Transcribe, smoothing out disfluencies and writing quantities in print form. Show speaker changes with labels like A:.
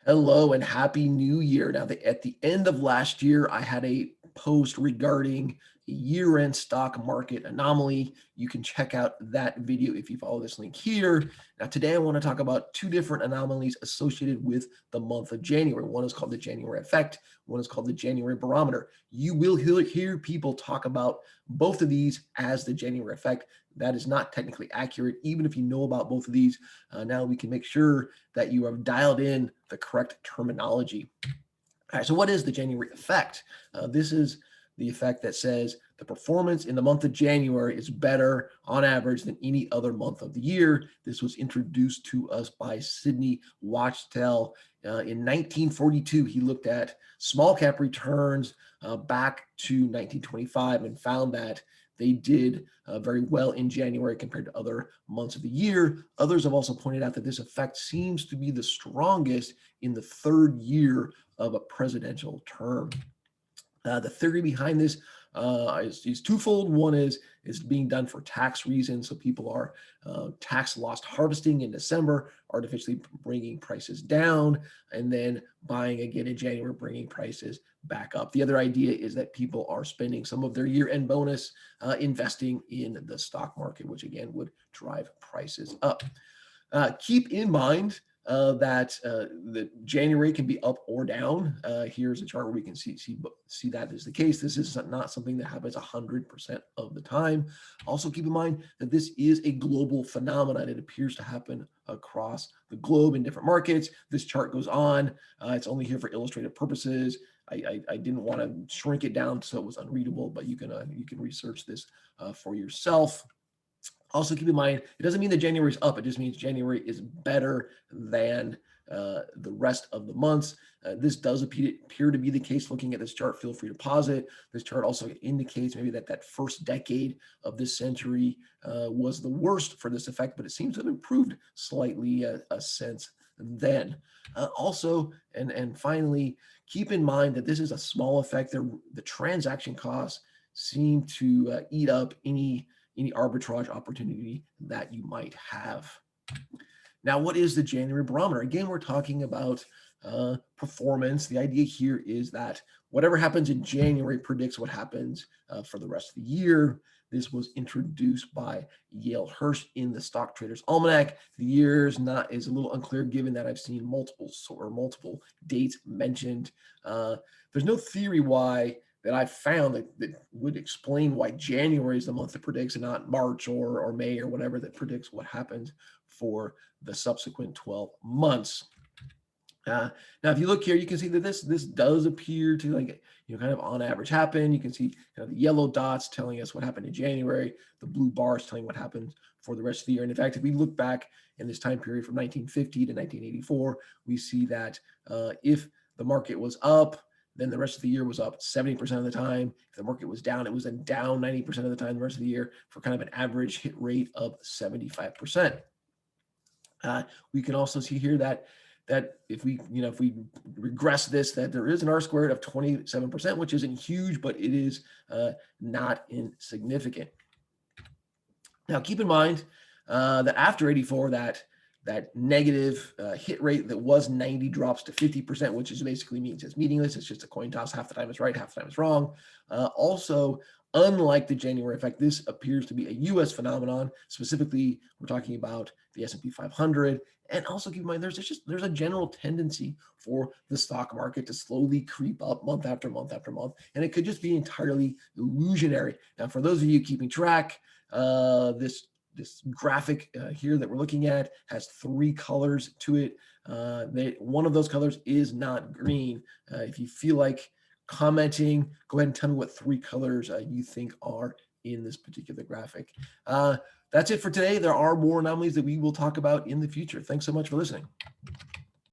A: Hello and happy new year. Now, at the end of last year, I had a post regarding year-end stock market anomaly. You can check out that video if you follow this link here. Now, today I want to talk about two different anomalies associated with the month of January. One is called the January effect. One is called the January barometer. You will hear people talk about both of these as the January effect. That is not technically accurate. Even if you know about both of these, now we can make sure that you have dialed in the correct terminology. All right, so what is the January effect? This is the effect that says the performance in the month of January is better on average than any other month of the year. This was introduced to us by Sidney Wachtel in 1942. He looked at small cap returns back to 1925 and found that they did very well in January compared to other months of the year. Others have also pointed out that this effect seems to be the strongest in the third year of a presidential term. The theory behind this is twofold. One is being done for tax reasons. So people are tax loss harvesting in December, artificially bringing prices down, and then buying again in January, bringing prices back up. The other idea is that people are spending some of their year-end bonus investing in the stock market, which again would drive prices up. Keep in mind that the January can be up or down. Here's a chart where we can see that is the case. This is not something that happens 100% of the time. Also keep in mind that this is a global phenomenon. It appears to happen across the globe in different markets. This chart goes on. It's only here for illustrative purposes. I didn't want to shrink it down so it was unreadable, but you can research this for yourself. Also keep in mind, it doesn't mean that January is up. It just means January is better than the rest of the months. This does appear to be the case. Looking at this chart, feel free to pause it. This chart also indicates maybe that first decade of this century was the worst for this effect, but it seems to have improved slightly since then. Also, and finally, keep in mind that this is a small effect. The transaction costs seem to eat up any arbitrage opportunity that you might have. Now, what is the January barometer? Again, we're talking about performance. The idea here is that whatever happens in January predicts what happens for the rest of the year. This was introduced by Yale Hirsch in the Stock Traders Almanac. The year is a little unclear given that I've seen multiple dates mentioned. There's no theory why that I've found that would explain why January is the month that predicts and not March or May or whatever that predicts what happens for the subsequent 12 months. Now, if you look here, you can see that this does appear to kind of on average happen. You can see kind of the yellow dots telling us what happened in January, the blue bars telling what happened for the rest of the year. And in fact, if we look back in this time period from 1950 to 1984, we see that if the market was up, then the rest of the year was up 70% of the time. If the market was down, it was then down 90% of the time the rest of the year for kind of an average hit rate of 75%. We can also see here that if we regress this, that there is an R squared of 27%, which isn't huge, but it is not insignificant. Now, keep in mind that after 84, that negative hit rate that was 90 drops to 50%, which is basically means it's meaningless. It's just a coin toss. Half the time it's right, half the time it's wrong. Also, unlike the January effect, this appears to be a U.S. phenomenon. Specifically, we're talking about the S&P 500. And also keep in mind, there's a general tendency for the stock market to slowly creep up month after month after month. And it could just be entirely illusionary. Now, for those of you keeping track, this graphic here that we're looking at has three colors to it. One of those colors is not green. If you feel like commenting, go ahead and tell me what three colors you think are in this particular graphic. That's it for today. There are more anomalies that we will talk about in the future. Thanks so much for listening.